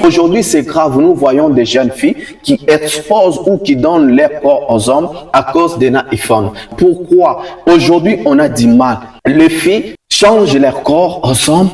Aujourd'hui, c'est grave. Nous voyons des jeunes filles qui exposent ou qui donnent leur corps aux hommes à cause d'un iPhone. Pourquoi? Aujourd'hui, on a du mal. Les filles changent leur corps aux hommes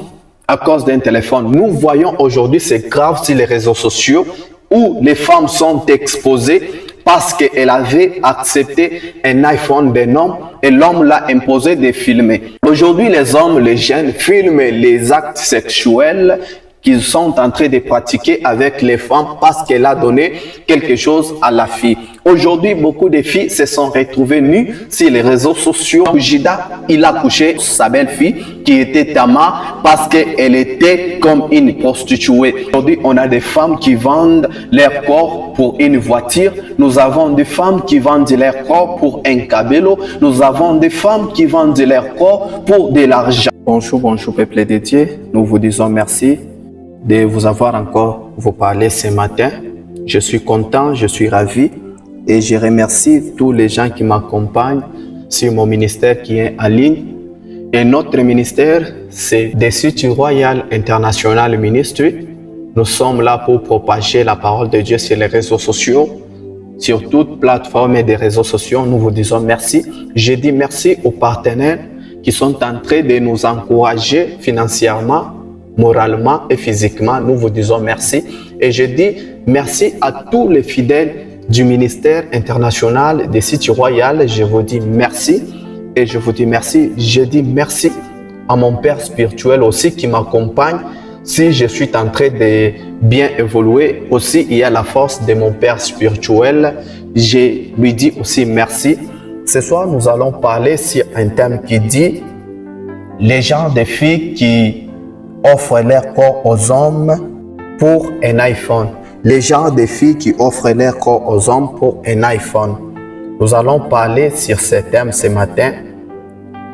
à cause d'un téléphone. Nous voyons aujourd'hui, c'est grave sur les réseaux sociaux où les femmes sont exposées parce qu'elle avait accepté un iPhone d'un homme et l'homme l'a imposé de filmer. Aujourd'hui, les hommes, les jeunes filment les actes sexuels qu'ils sont en train de pratiquer avec les femmes parce qu'elle a donné quelque chose à la fille. Aujourd'hui, beaucoup de filles se sont retrouvées nues sur les réseaux sociaux. Jida, il a couché sa belle-fille qui était Tamar parce qu'elle était comme une prostituée. Aujourd'hui, on a des femmes qui vendent leur corps pour une voiture. Nous avons des femmes qui vendent leur corps pour un cabello. Nous avons des femmes qui vendent leur corps pour de l'argent. Bonjour, bonjour peuple de Dieu. Nous vous disons merci de vous avoir encore vous parler ce matin. Je suis content, je suis ravi et je remercie tous les gens qui m'accompagnent sur mon ministère qui est en ligne. Et notre ministère, c'est The City Royal International Ministry. Nous sommes là pour propager la parole de Dieu sur les réseaux sociaux, sur toute plateforme des réseaux sociaux. Nous vous disons merci. Je dis merci aux partenaires qui sont en train de nous encourager financièrement, moralement et physiquement. Nous vous disons merci. Et je dis merci à tous les fidèles du ministère international des City Royal. Je vous dis merci. Et je vous dis merci. Je dis merci à mon père spirituel aussi qui m'accompagne. Si je suis en train de bien évoluer, aussi il y a la force de mon père spirituel. Je lui dis aussi merci. Ce soir, nous allons parler sur un thème qui dit les genres de filles qui offrent leur corps aux hommes pour un iPhone. Les genres de filles qui offrent leur corps aux hommes pour un iPhone. Nous allons parler sur ce thème ce matin.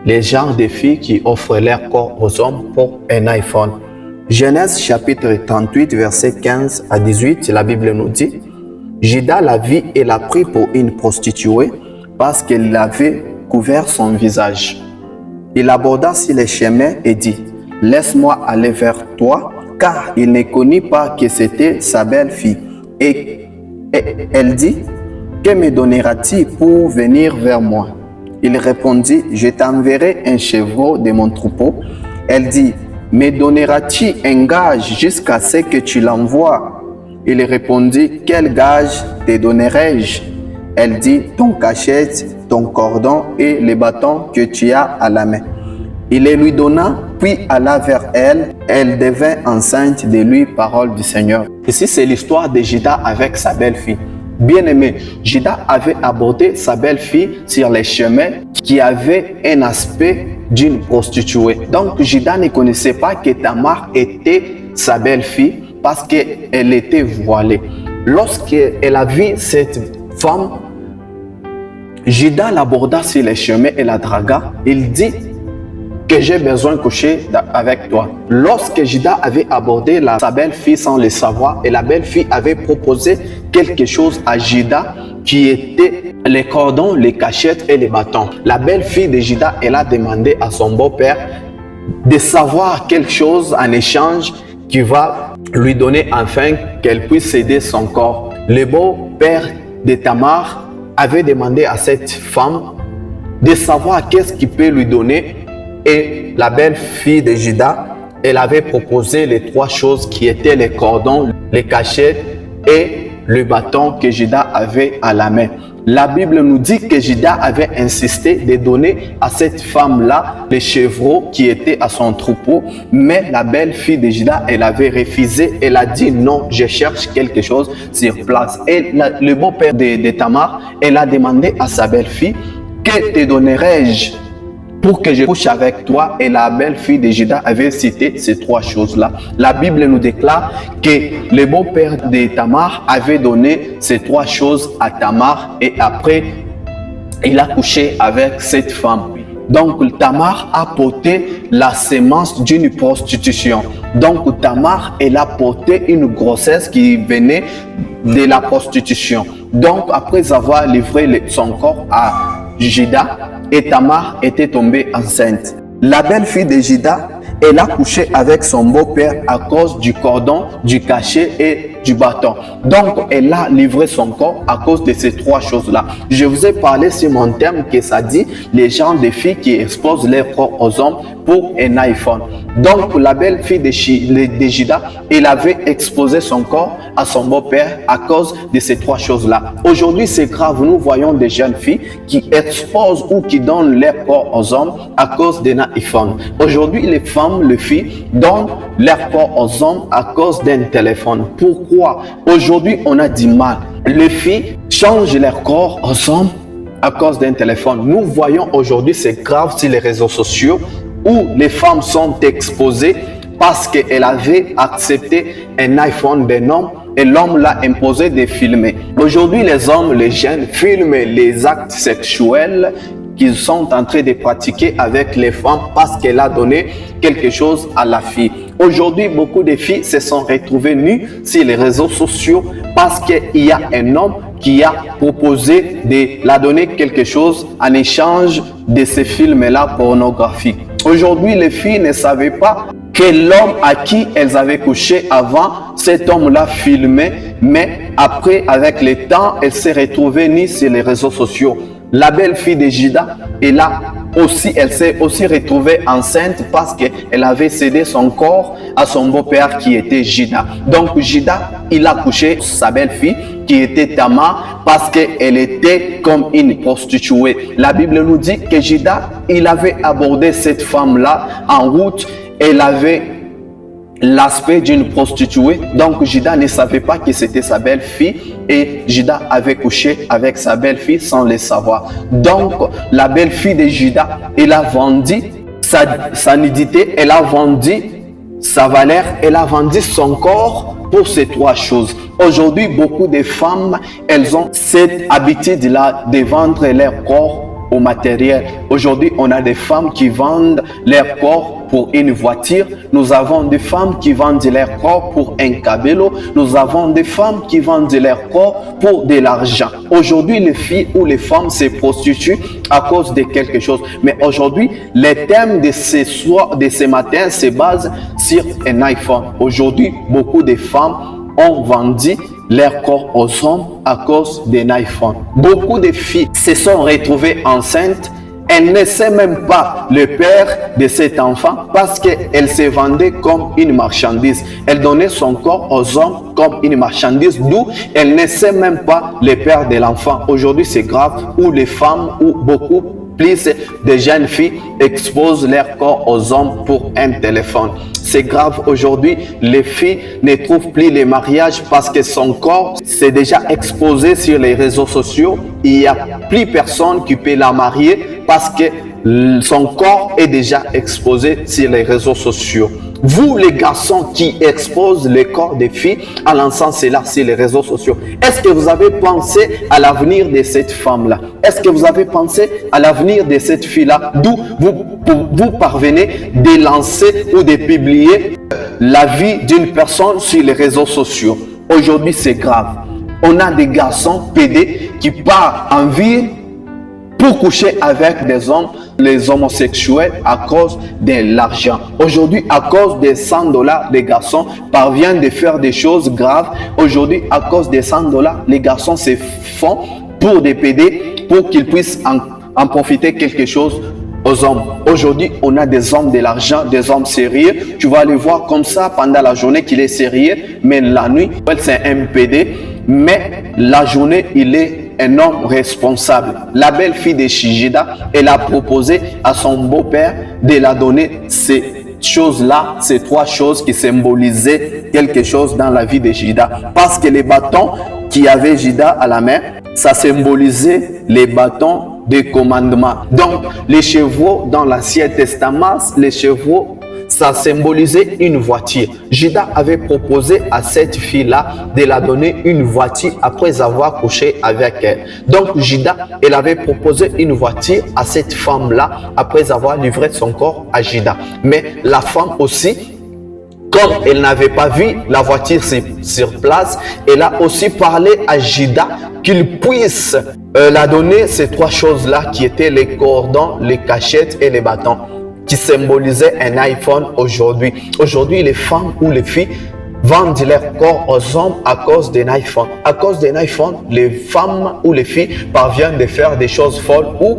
Les genres de filles qui offrent leur corps aux hommes pour un iPhone. Genèse chapitre 38, verset 15 à 18, la Bible nous dit Jida la vit et l'a pris pour une prostituée parce qu'elle avait couvert son visage. Il aborda sur les chemins et dit laisse-moi aller vers toi, car il ne connut pas que c'était sa belle-fille. Et elle dit, que me donneras-tu pour venir vers moi? Il répondit, je t'enverrai un chevreau de mon troupeau. Elle dit, me donneras-tu un gage jusqu'à ce que tu l'envoies? Il répondit, quel gage te donnerai-je? Elle dit, ton cachette, ton cordon et les bâtons que tu as à la main. Il les lui donna, puis alla vers elle. Elle devint enceinte de lui, parole du Seigneur. Ici, c'est l'histoire de Jida avec sa belle-fille. Bien-aimé, Jida avait abordé sa belle-fille sur les chemins qui avaient un aspect d'une prostituée. Donc, Jida ne connaissait pas que Tamar était sa belle-fille parce qu'elle était voilée. Lorsqu'elle a vu cette femme, Jida l'aborda sur les chemins et la dragua. Il dit que j'ai besoin de coucher avec toi. Lorsque Jida avait abordé sa belle-fille sans le savoir, et la belle-fille avait proposé quelque chose à Jida qui était les cordons, les cachettes et les bâtons. La belle-fille de Jida, elle a demandé à son beau-père de savoir quelque chose en échange qui va lui donner enfin qu'elle puisse céder son corps. Le beau-père de Tamar avait demandé à cette femme de savoir qu'est-ce qu'il peut lui donner. Et la belle-fille de Jida, elle avait proposé les trois choses qui étaient les cordons, les cachettes et le bâton que Jida avait à la main. La Bible nous dit que Jida avait insisté de donner à cette femme-là les chevreaux qui étaient à son troupeau, mais la belle-fille de Jida, elle avait refusé. Elle a dit non, je cherche quelque chose sur place. Et le beau-père de Tamar, elle a demandé à sa belle-fille, que te donnerai-je pour que je couche avec toi? Et la belle-fille de Jida avait cité ces trois choses-là. La Bible nous déclare que le beau-père de Tamar avait donné ces trois choses à Tamar et après, il a couché avec cette femme. Donc, Tamar a porté la sémence d'une prostitution. Donc, Tamar, elle a porté une grossesse qui venait de la prostitution. Donc, après avoir livré son corps à Jida, et Tamar était tombée enceinte. La belle-fille de Jida, elle a couché avec son beau-père à cause du cordon, du cachet et du bâton. Donc, elle a livré son corps à cause de ces trois choses-là. Je vous ai parlé sur mon thème que ça dit les gens des filles qui exposent leur corps aux hommes pour un iPhone. Donc, la belle-fille de Juda, elle avait exposé son corps à son beau-père à cause de ces trois choses-là. Aujourd'hui, c'est grave. Nous voyons des jeunes filles qui exposent ou qui donnent leur corps aux hommes à cause d'un iPhone. Aujourd'hui, les femmes, les filles donnent leur corps aux hommes à cause d'un téléphone. Pourquoi? Aujourd'hui, on a du mal. Les filles changent leur corps aux hommes à cause d'un téléphone. Nous voyons aujourd'hui, c'est grave sur les réseaux sociaux où les femmes sont exposées parce qu'elles avaient accepté un iPhone d'un homme et l'homme l'a imposé de filmer. Aujourd'hui, les hommes, les jeunes filment les actes sexuels qu'ils sont en train de pratiquer avec les femmes parce qu'elle a donné quelque chose à la fille. Aujourd'hui, beaucoup de filles se sont retrouvées nues sur les réseaux sociaux parce qu'il y a un homme qui a proposé de la donner quelque chose en échange de ces films-là pornographiques. Aujourd'hui, les filles ne savaient pas que l'homme à qui elles avaient couché avant, cet homme-là filmait, mais après, avec le temps, elle s'est retrouvée nue sur les réseaux sociaux. La belle-fille de Juda, elle s'est aussi retrouvée enceinte parce qu'elle avait cédé son corps à son beau-père qui était Juda. Donc Juda, il a couché sa belle-fille qui était Tamar parce qu'elle était comme une prostituée. La Bible nous dit que Juda, il avait abordé cette femme-là en route. Elle avait l'aspect d'une prostituée. Donc Juda ne savait pas que c'était sa belle-fille et Juda avait couché avec sa belle-fille sans le savoir. Donc la belle-fille de Juda, elle a vendu sa nudité, elle a vendu sa valeur, elle a vendu son corps pour ces trois choses. Aujourd'hui, beaucoup de femmes, elles ont cette habitude-là de vendre leur corps au matériel. Aujourd'hui, on a des femmes qui vendent leur corps pour une voiture. Nous avons des femmes qui vendent leur corps pour un cabello. Nous avons des femmes qui vendent leur corps pour de l'argent. Aujourd'hui, les filles ou les femmes se prostituent à cause de quelque chose. Mais aujourd'hui, les thèmes de ce matin se basent sur un iPhone. Aujourd'hui, beaucoup de femmes ont vendu leur corps aux hommes à cause d'un iPhone. Beaucoup de filles se sont retrouvées enceintes. Elles ne sait même pas le père de cet enfant parce qu'elle se vendait comme une marchandise. Elle donnait son corps aux hommes comme une marchandise, d'où elle ne sait même pas le père de l'enfant. Aujourd'hui, c'est grave où les femmes ou beaucoup plus de jeunes filles exposent leur corps aux hommes pour un téléphone. C'est grave aujourd'hui, les filles ne trouvent plus les mariages parce que son corps s'est déjà exposé sur les réseaux sociaux. Il n'y a plus personne qui peut la marier parce que son corps est déjà exposé sur les réseaux sociaux. Vous, les garçons qui exposent le corps des filles à l'encens-là sur les réseaux sociaux, est-ce que vous avez pensé à l'avenir de cette femme-là? Est-ce que vous avez pensé à l'avenir de cette fille-là, d'où vous parvenez de lancer ou de publier la vie d'une personne sur les réseaux sociaux? Aujourd'hui, c'est grave. On a des garçons pédés qui partent en ville pour coucher avec des hommes, les homosexuels, à cause de l'argent. Aujourd'hui, à cause des $100, les garçons parviennent de faire des choses graves. Aujourd'hui, à cause des $100, les garçons se font pour des PD, pour qu'ils puissent en profiter quelque chose aux hommes. Aujourd'hui, on a des hommes de l'argent, des hommes sérieux. Tu vas les voir comme ça pendant la journée qu'il est sérieux, mais la nuit, c'est un PD. Mais la journée, il est un homme responsable. La belle-fille de Juda, elle a proposé à son beau-père de la donner ces choses-là, ces trois choses qui symbolisaient quelque chose dans la vie de Juda. Parce que les bâtons qui avaient Juda à la main, ça symbolisait les bâtons des commandements. Donc, les chevaux dans l'Ancien Testament, les chevaux, ça symbolisait une voiture. Juda avait proposé à cette fille-là de la donner une voiture après avoir couché avec elle. Donc Juda, elle avait proposé une voiture à cette femme-là après avoir livré son corps à Juda. Mais la femme aussi, comme elle n'avait pas vu la voiture sur place, elle a aussi parlé à Juda qu'il puisse la donner ces trois choses-là qui étaient les cordons, les cachettes et les bâtons. qui symbolisait un iPhone aujourd'hui. Aujourd'hui, les femmes ou les filles vendent leur corps aux hommes à cause d'un iPhone. À cause d'un iPhone, les femmes ou les filles parviennent de faire des choses folles ou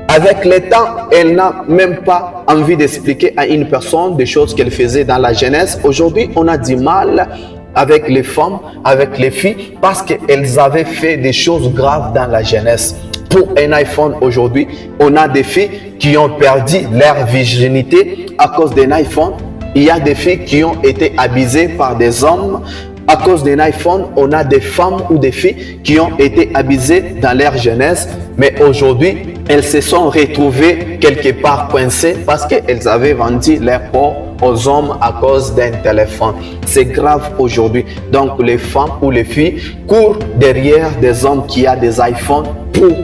avec le temps, elle n'a même pas envie d'expliquer à une personne des choses qu'elle faisait dans la jeunesse. Aujourd'hui, on a du mal avec les femmes, avec les filles, parce qu'elles avaient fait des choses graves dans la jeunesse. Pour un iPhone aujourd'hui, on a des filles qui ont perdu leur virginité à cause d'un iPhone. Il y a des filles qui ont été abusées par des hommes. À cause d'un iPhone, on a des femmes ou des filles qui ont été abusées dans leur jeunesse. Mais aujourd'hui, elles se sont retrouvées quelque part coincées parce qu'elles avaient vendu leur corps aux hommes à cause d'un téléphone. C'est grave aujourd'hui. Donc, les femmes ou les filles courent derrière des hommes qui ont des iPhones pour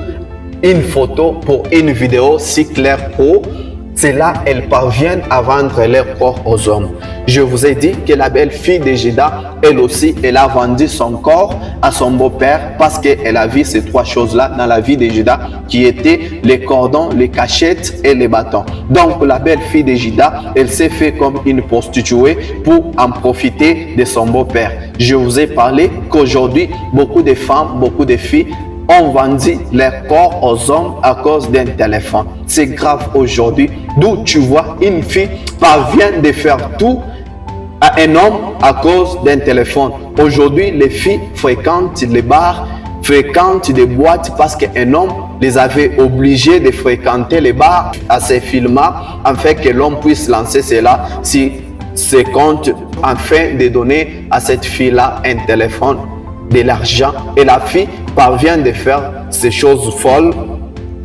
une photo, pour une vidéo si claire pour. C'est là elles parviennent à vendre leur corps aux hommes. Je vous ai dit que la belle fille de Juda, elle aussi, elle a vendu son corps à son beau-père parce qu'elle a vu ces trois choses-là dans la vie de Juda qui étaient les cordons, les cachettes et les bâtons. Donc la belle fille de Juda, elle s'est fait comme une prostituée pour en profiter de son beau-père. Je vous ai parlé qu'aujourd'hui, beaucoup de femmes, beaucoup de filles ont vendu leur corps aux hommes à cause d'un téléphone. C'est grave aujourd'hui. D'où tu vois une fille parvient de faire tout à un homme à cause d'un téléphone. Aujourd'hui, les filles fréquentent les bars, fréquentent des boîtes parce qu'un homme les avait obligés de fréquenter les bars à ces films-là afin que l'homme puisse lancer cela si ses comptes afin de donner à cette fille-là un téléphone, de l'argent, et la fille parvient de faire ces choses folles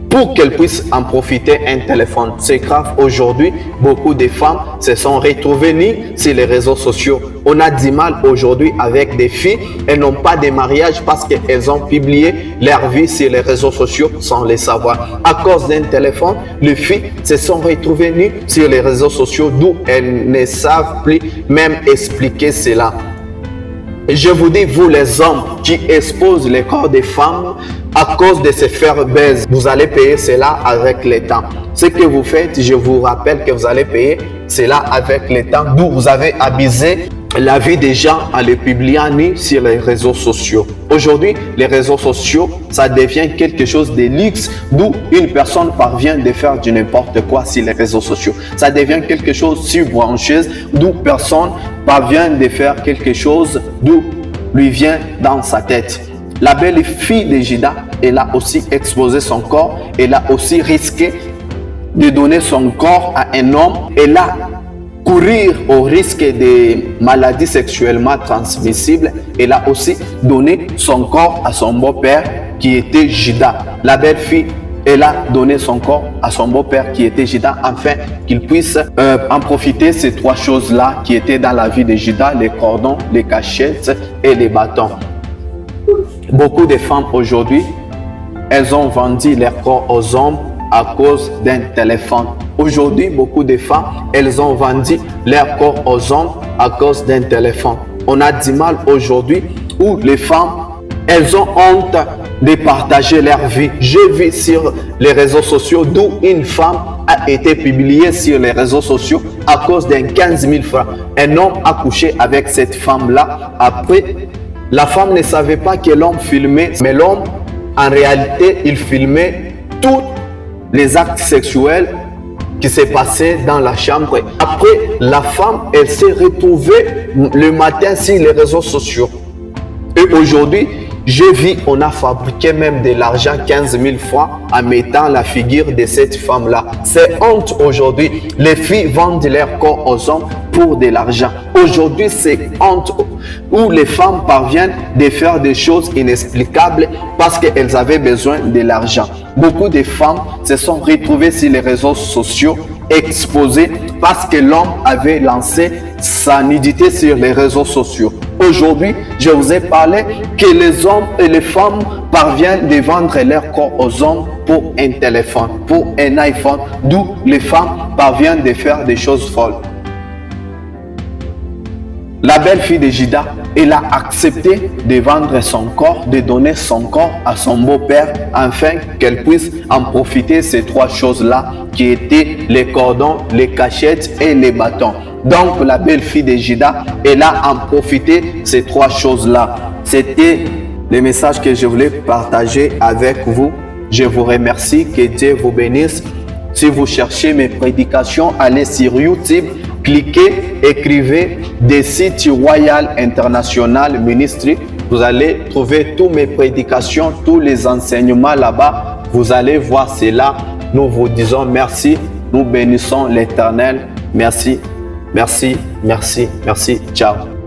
pour qu'elle puisse en profiter un téléphone. C'est grave aujourd'hui, beaucoup de femmes se sont retrouvées nues sur les réseaux sociaux. On a du mal aujourd'hui avec des filles, elles n'ont pas de mariage parce qu'elles ont publié leur vie sur les réseaux sociaux sans le savoir. À cause d'un téléphone, les filles se sont retrouvées nues sur les réseaux sociaux d'où elles ne savent plus même expliquer cela. Je vous dis, vous les hommes qui exposent les corps des femmes à cause de se faire baiser, vous allez payer cela avec le temps. Ce que vous faites, je vous rappelle que vous allez payer cela avec le temps, d'où vous avez abusé la vie des gens en les publiant sur les réseaux sociaux. Aujourd'hui, les réseaux sociaux, ça devient quelque chose de luxe, d'où une personne parvient de faire du n'importe quoi sur les réseaux sociaux. Ça devient quelque chose sur brancheuse, d'où personne parvient de faire quelque chose d'où lui vient dans sa tête. La belle fille de Juda, elle a aussi exposé son corps, elle a aussi risqué de donner son corps à un homme, elle a courir au risque de maladies sexuellement transmissibles. Elle a aussi donné son corps à son beau-père qui était Juda. La belle fille, elle a donné son corps à son beau-père qui était Juda afin qu'il puisse en profiter ces trois choses-là qui étaient dans la vie de Juda, les cordons, les cachettes et les bâtons. Beaucoup de femmes aujourd'hui, elles ont vendu leur corps aux hommes à cause d'un téléphone. Aujourd'hui, beaucoup de femmes, elles ont vendu leur corps aux hommes à cause d'un téléphone. On a du mal aujourd'hui où les femmes, elles ont honte de partager leur vie. J'ai vu sur les réseaux sociaux d'où une femme a été publiée sur les réseaux sociaux à cause d'un 15 000 francs. Un homme a couché avec cette femme-là. Après, la femme ne savait pas que l'homme filmait, mais l'homme, en réalité, il filmait tous les actes sexuels qui s'est passé dans la chambre. Après, la femme, elle s'est retrouvée le matin sur les réseaux sociaux. Et aujourd'hui, j'ai vu, on a fabriqué même de l'argent, 15 000 francs, en mettant la figure de cette femme-là. C'est honte aujourd'hui. Les filles vendent leur corps aux hommes pour de l'argent. Aujourd'hui, c'est honte où les femmes parviennent de faire des choses inexplicables parce qu'elles avaient besoin de l'argent. Beaucoup de femmes se sont retrouvées sur les réseaux sociaux exposées parce que l'homme avait lancé sa nudité sur les réseaux sociaux. Aujourd'hui, je vous ai parlé que les hommes et les femmes parviennent de vendre leur corps aux hommes pour un téléphone, pour un iPhone, d'où les femmes parviennent de faire des choses folles. La belle fille de Juda, elle a accepté de vendre son corps, de donner son corps à son beau-père, afin qu'elle puisse en profiter ces trois choses-là, qui étaient les cordons, les cachettes et les bâtons. Donc la belle-fille de Juda, elle a en profité ces trois choses-là. C'était le message que je voulais partager avec vous. Je vous remercie, que Dieu vous bénisse. Si vous cherchez mes prédications, allez sur YouTube, cliquez, écrivez The City Royal International Ministry. Vous allez trouver toutes mes prédications, tous les enseignements là-bas. Vous allez voir cela. Nous vous disons merci. Nous bénissons l'Éternel. Merci, merci, merci, merci. Ciao.